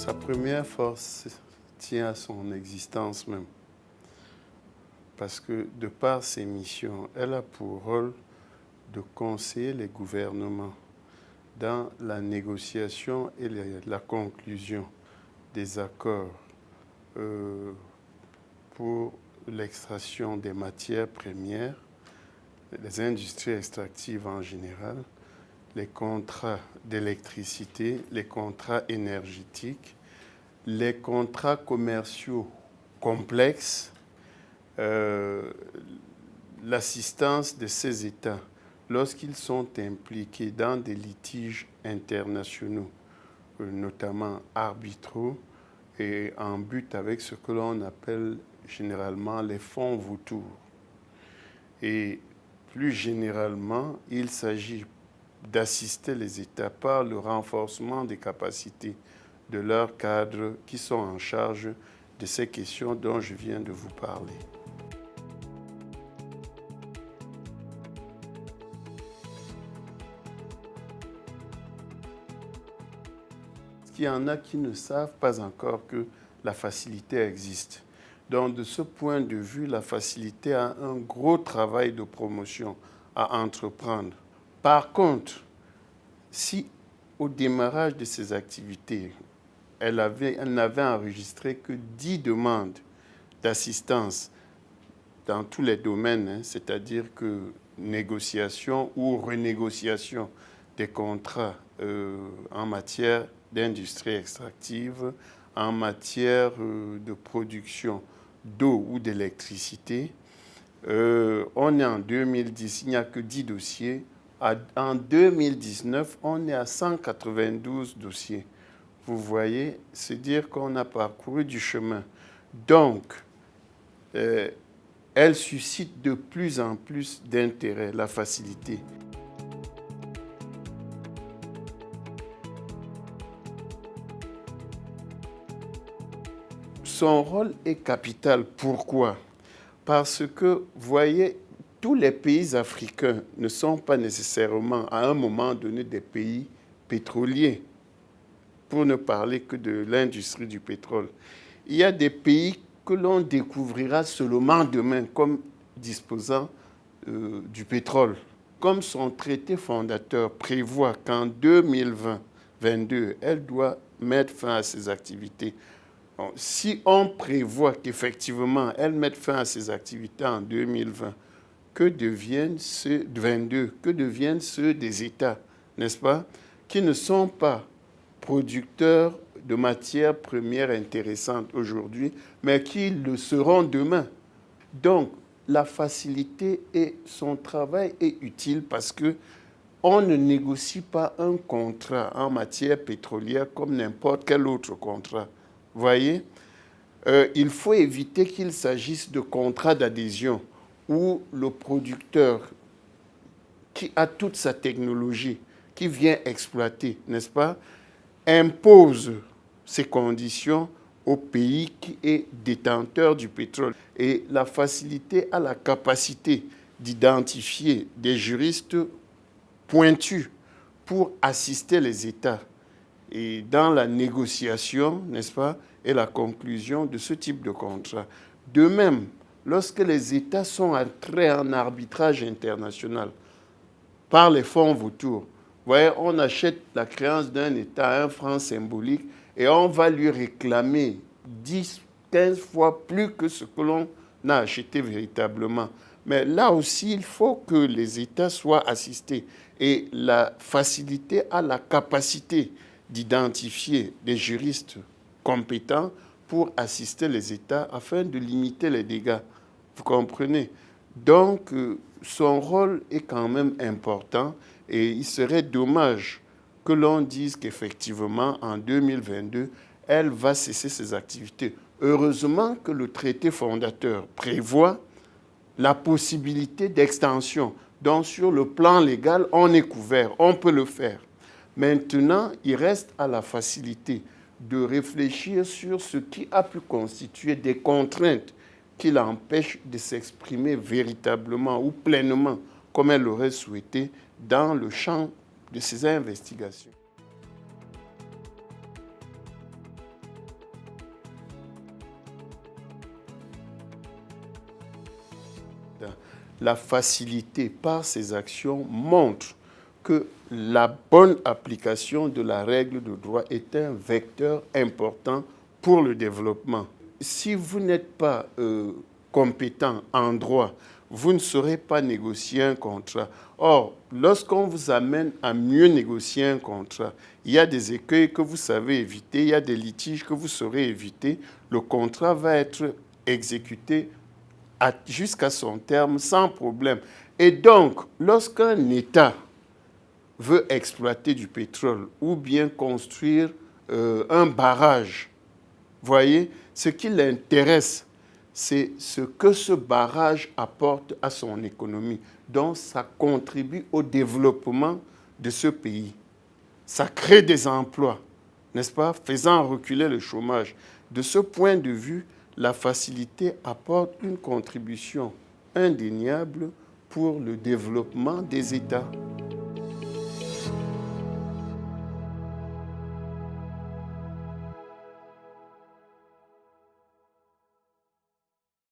Sa première force tient à son existence même. Parce que de par ses missions, elle a pour rôle de conseiller les gouvernements dans la négociation et la conclusion des accords pour l'extraction des matières premières, les industries extractives en général, les contrats d'électricité, les contrats énergétiques, les contrats commerciaux complexes, l'assistance de ces États lorsqu'ils sont impliqués dans des litiges internationaux, notamment arbitraux, et en but avec ce que l'on appelle généralement les fonds vautours. Et plus généralement, il s'agit d'assister les États par le renforcement des capacités de leurs cadres qui sont en charge de ces questions dont je viens de vous parler. Il y en a qui ne savent pas encore que la facilité existe. Donc, de ce point de vue, la facilité a un gros travail de promotion à entreprendre. Par contre, si au démarrage de ces activités, elle n'avait enregistré que 10 demandes d'assistance dans tous les domaines, c'est-à-dire que négociation ou renégociation des contrats en matière d'industrie extractive, en matière de production d'eau ou d'électricité. On est en 2010, il n'y a que 10 dossiers. En 2019, on est à 192 dossiers. Vous voyez, c'est dire qu'on a parcouru du chemin. Donc, elle suscite de plus en plus d'intérêt, la facilité. Son rôle est capital. Pourquoi? Parce que, vous voyez, tous les pays africains ne sont pas nécessairement, à un moment donné, des pays pétroliers, pour ne parler que de l'industrie du pétrole. Il y a des pays que l'on découvrira seulement demain comme disposant du pétrole. Comme son traité fondateur prévoit qu'en 2022, elle doit mettre fin à ses activités. Bon, si on prévoit qu'effectivement elle mette fin à ses activités en 2020, que deviennent ceux des États, n'est-ce pas, qui ne sont pas producteurs de matières premières intéressantes aujourd'hui, mais qui le seront demain. Donc, la facilité et son travail est utile parce que on ne négocie pas un contrat en matière pétrolière comme n'importe quel autre contrat. Vous voyez, il faut éviter qu'il s'agisse de contrats d'adhésion où le producteur qui a toute sa technologie, qui vient exploiter, n'est-ce pas, impose ces conditions au pays qui est détenteur du pétrole. Et la facilité a la capacité d'identifier des juristes pointus pour assister les États et dans la négociation, n'est-ce pas, et la conclusion de ce type de contrat. De même, lorsque les États sont entrés en arbitrage international par les fonds vautours, vous voyez, on achète la créance d'un État à un franc symbolique et on va lui réclamer 10, 15 fois plus que ce que l'on a acheté véritablement. Mais là aussi, il faut que les États soient assistés. Et la facilité a la capacité d'identifier des juristes compétents pour assister les États afin de limiter les dégâts. Vous comprenez? Donc, son rôle est quand même important et il serait dommage que l'on dise qu'effectivement, en 2022, elle va cesser ses activités. Heureusement que le traité fondateur prévoit la possibilité d'extension. Donc, sur le plan légal, on est couvert, on peut le faire. Maintenant, il reste à la facilité de réfléchir sur ce qui a pu constituer des contraintes qui l'empêchent de s'exprimer véritablement ou pleinement comme elle l'aurait souhaité dans le champ de ses investigations. La facilité par ces actions montre que la bonne application de la règle de droit est un vecteur important pour le développement. Si vous n'êtes pas compétent en droit, vous ne saurez pas négocier un contrat. Or, lorsqu'on vous amène à mieux négocier un contrat, il y a des écueils que vous savez éviter, il y a des litiges que vous saurez éviter. Le contrat va être exécuté jusqu'à son terme sans problème. Et donc, lorsqu'un État veut exploiter du pétrole ou bien construire un barrage, voyez, ce qui l'intéresse, c'est ce que ce barrage apporte à son économie. Donc, ça contribue au développement de ce pays. Ça crée des emplois, n'est-ce pas, faisant reculer le chômage. De ce point de vue, la facilité apporte une contribution indéniable pour le développement des États.